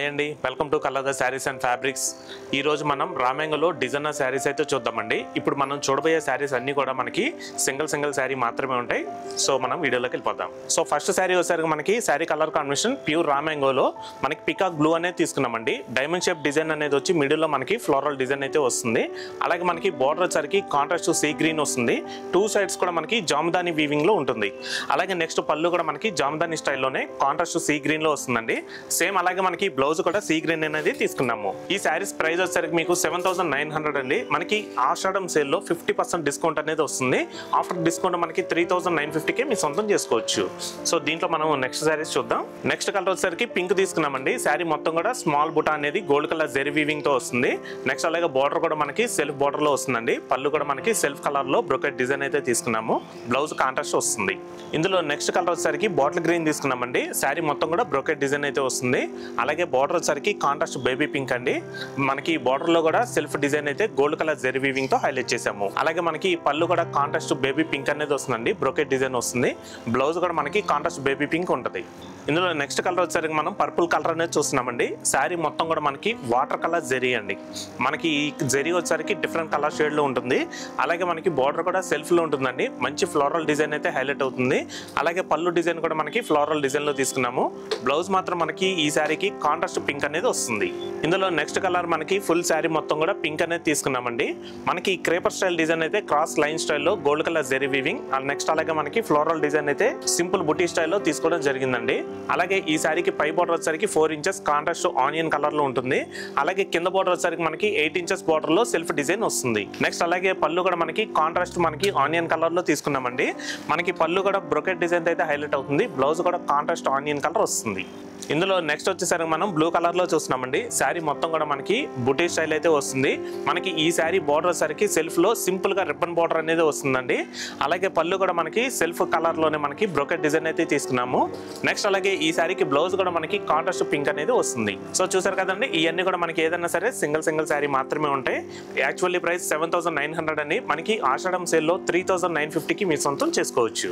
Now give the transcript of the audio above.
అండి, welcome to colour the saris and fabrics. ఈ రోజు మనం రామెంగలో డిజైనర్ శారీస్ అయితే చూద్దామండి. ఇప్పుడు మనం చూడబోయే శారీస్ అన్నీ కూడా మనకి సింగిల్ శారీ మాత్రమే ఉంటాయి. సో మనం వీడియోలోకి వెళ్ళిపోదాం. సో ఫస్ట్ శారీ వచ్చేసరికి మనకి శారీ కలర్ కాంబినేషన్ ప్యూర్ రామెంగోలో మనకి పికాక్ బ్లూ అనేది తీసుకున్నామండి. డైమండ్ షేప్ డిజైన్ అనేది వచ్చి మిడిల్లో మనకి ఫ్లోరల్ డిజైన్ అయితే వస్తుంది. అలాగే మనకి బార్డర్ వచ్చేసరికి కాంట్రాస్ట్ సీ గ్రీన్ వస్తుంది. టూ సైడ్స్ కూడా మనకి జామదాని వీవింగ్ లో ఉంటుంది. అలాగే నెక్స్ట్ పళ్ళు కూడా మనకి జామదాని స్టైల్లోనే కాంట్రాస్ట్ సీ గ్రీన్ లో వస్తుందండి. సేమ్ అలాగే మనకి బ్లౌజ్ కూడా సీ గ్రీన్ అనేది తీసుకున్నాము. ఈ శారీస్ ప్రైస్ వచ్చేసరికి మీకు 7,900 అండి. మనకి ఆషాఢం సేల్ లో 50% డిస్కౌంట్ అనేది వస్తుంది. ఆఫ్టర్ డిస్కౌంట్ మనకి 3,950కే మీ సొంతం చేసుకోవచ్చు. సో దీంట్లో మనం నెక్స్ట్ శారీస్ చూద్దాం. నెక్స్ట్ కలర్ వచ్చేసరికి పింక్ తీసుకున్నామండి. శారీ మొత్తం కూడా స్మాల్ బుటా అనేది గోల్డ్ కలర్ జెరీ వీవింగ్ తో వస్తుంది. నెక్స్ట్ అలాగే బార్డర్ కూడా మనకి సెల్ఫ్ బార్డర్ లో వస్తుందండి. పళ్ళు కూడా మనకి సెల్ఫ్ కలర్ లో బ్రోకెట్ డిజైన్ అయితే తీసుకున్నాము. బ్లౌజ్ కాంట్రాస్ట్ వస్తుంది. ఇందులో నెక్స్ట్ కలర్ వచ్చేసరికి బాటిల్ గ్రీన్ తీసుకున్నామండి. శారీ మొత్తం కూడా బ్రోకెట్ డిజైన్ అయితే వస్తుంది. అలాగే బార్డర్ వచ్చేసరికి కాంట్రాస్ట్ బేబీ పింక్ అండి. మనకి బార్డర్ లో కూడా సెల్ఫ్ డిజైన్ అయితే గోల్డ్ కలర్ జెరీ వీవింగ్ తో హైలైట్ చేసాము. అలాగే మనకి పళ్ళు కూడా కాంట్రాస్ట్ బేబీ పింక్ అనేది వస్తుందండి. బ్రోకెట్ డిజైన్ వస్తుంది. బ్లౌజ్ కూడా మనకి కాంట్రాస్ట్ బేబీ పింక్ ఉంటుంది. ఇందులో నెక్స్ట్ కలర్ వచ్చేసరికి మనం పర్పుల్ కలర్ అనేది చూస్తున్నామండి. శారీ మొత్తం కూడా మనకి వాటర్ కలర్ జెరీ అండి. మనకి ఈ జెరీ వచ్చేసరికి డిఫరెంట్ కలర్ షేడ్ లో ఉంటుంది. అలాగే మనకి బార్డర్ కూడా సెల్ఫ్ లో ఉంటుందండి. మంచి ఫ్లోరల్ డిజైన్ అయితే హైలైట్ అవుతుంది. అలాగే పళ్ళు డిజైన్ కూడా మనకి ఫ్లోరల్ డిజైన్ లో తీసుకున్నాము. బ్లౌజ్ మాత్రం మనకి ఈ శారీకి కాంట్రాస్ట్ పింక్ అనేది వస్తుంది. ఇందులో నెక్స్ట్ కలర్ మనకి ఫుల్ శారీ మొత్తం కూడా పింక్ అనేది తీసుకున్నామండి. మనకి క్రేపర్ స్టైల్ డిజైన్ అయితే క్రాస్ లైన్ స్టైల్లో gold colour zari weaving. Next అలాగే మనకి ఫ్లోరల్ డిజైన్ అయితే సింపుల్ బుటీ స్టైల్లో తీసుకోవడం జరిగిందండి. అలాగే ఈ శారీకి పై బార్డర్ వచ్చేసరికి 4 ఇంచెస్ కాంట్రాస్ట్ ఆనియన్ కలర్ లో ఉంటుంది. అలాగే కింద బార్డర్ వచ్చేసరికి మనకి 8 ఇంచెస్ బార్డర్ లో సెల్ఫ్ డిజైన్ వస్తుంది. నెక్స్ట్ అలాగే పళ్ళు కూడా మనకి కాంట్రాస్ట్ మనకి ఆనియన్ కలర్ లో తీసుకున్నామండి. మనకి పళ్ళు కూడా బ్రోకెట్ డిజైన్ అయితే హైలైట్ అవుతుంది. బ్లౌజ్ కూడా కాంట్రాస్ట్ ఆనియన్ కలర్ వస్తుంది. ఇందులో నెక్స్ట్ వచ్చేసరికి మనం బ్లూ కలర్ లో చూస్తున్నామండి. శారీ మొత్తం కూడా మనకి బుటీ స్టైల్ అయితే వస్తుంది. మనకి ఈ శారీ బార్డర్ వచ్చేసరికి సెల్ఫ్ లో సింపుల్ గా రిబ్బన్ బార్డర్ అనేది వస్తుందండి. అలాగే పళ్ళు కూడా మనకి సెల్ఫ్ కలర్ లోనే మనకి బ్రోకెట్ డిజైన్ అయితే తీసుకున్నాము. నెక్స్ట్ అలాగే ఈ శారీకి బ్లౌజ్ కూడా మనకి కాంట్రాస్ట్ పింక్ అనేది వస్తుంది. సో చూసారు కదండి, ఇవన్నీ కూడా మనకి ఏదైనా సరే సింగిల్ శారీ మాత్రమే ఉంటాయి. యాక్చువల్లీ ప్రైస్ 7,900 అని. మనకి ఆషాఢం సేల్ లో 3,950కి మీ సొంతం చేసుకోవచ్చు.